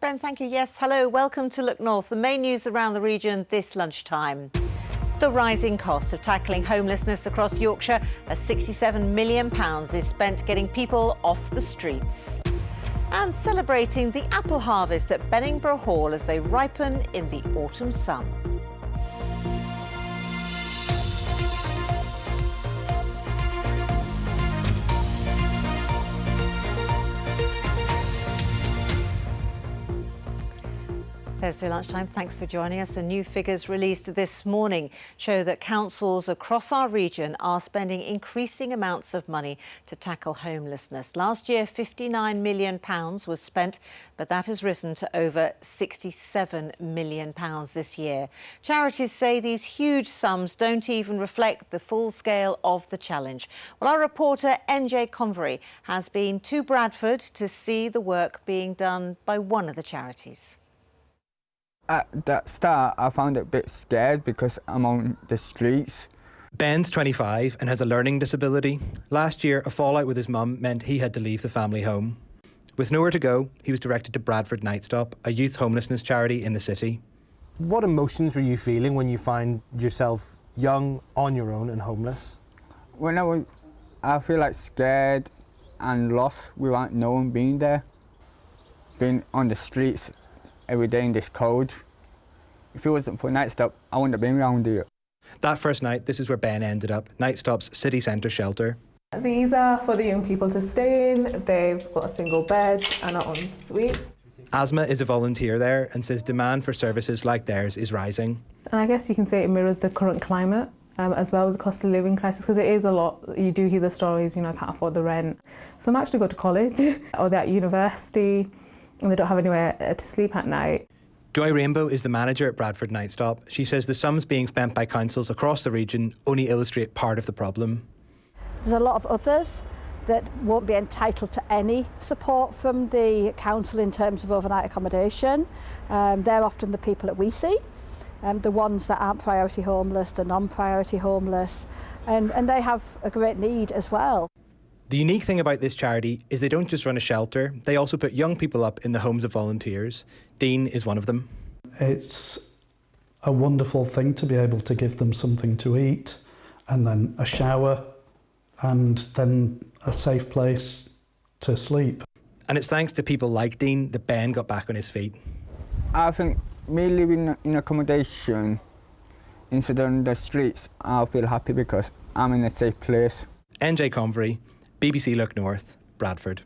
Ben, thank you. Yes, hello, welcome to Look North. The main news around the region this lunchtime. The rising cost of tackling homelessness across Yorkshire, as £67 million is spent getting people off the streets. And celebrating the apple harvest at Benningborough Hall as they ripen in the autumn sun. Thursday lunchtime, thanks for joining us. And new figures released this morning show that councils across our region are spending increasing amounts of money to tackle homelessness. Last year, £59 million was spent, but that has risen to over £67 million this year. Charities say these huge sums don't even reflect the full scale of the challenge. Well, our reporter NJ Convery has been to Bradford to see the work being done by one of the charities. At that start, I found it a bit scared because I'm on the streets. Ben's 25 and has a learning disability. Last year, a fallout with his mum meant he had to leave the family home. With nowhere to go, he was directed to Bradford Nightstop, a youth homelessness charity in the city. What emotions were you feeling when you find yourself young, on your own and homeless? I feel like scared and lost without no one being there. Being on the streets every day in this cold. If it wasn't for Nightstop, I wouldn't have been around here. That first night, this is where Ben ended up, Nightstop's city centre shelter. These are for the young people to stay in. They've got a single bed and an ensuite. Asma is a volunteer there and says demand for services like theirs is rising. And I guess you can say it mirrors the current climate as well with the cost of living crisis, because it is a lot. You do hear the stories, I can't afford the rent. Some actually go to college or they're at university and they don't have anywhere to sleep at night. Joy Rainbow is the manager at Bradford Nightstop. She says the sums being spent by councils across the region only illustrate part of the problem. There's a lot of others that won't be entitled to any support from the council in terms of overnight accommodation. They're often the people that we see, the ones that aren't priority homeless, the non-priority homeless, and they have a great need as well. The unique thing about this charity is they don't just run a shelter, they also put young people up in the homes of volunteers. Dean is one of them. It's a wonderful thing to be able to give them something to eat and then a shower and then a safe place to sleep. And it's thanks to people like Dean that Ben got back on his feet. I think me living in accommodation instead of on the streets, I feel happy because I'm in a safe place. NJ Convery, BBC Look North, Bradford.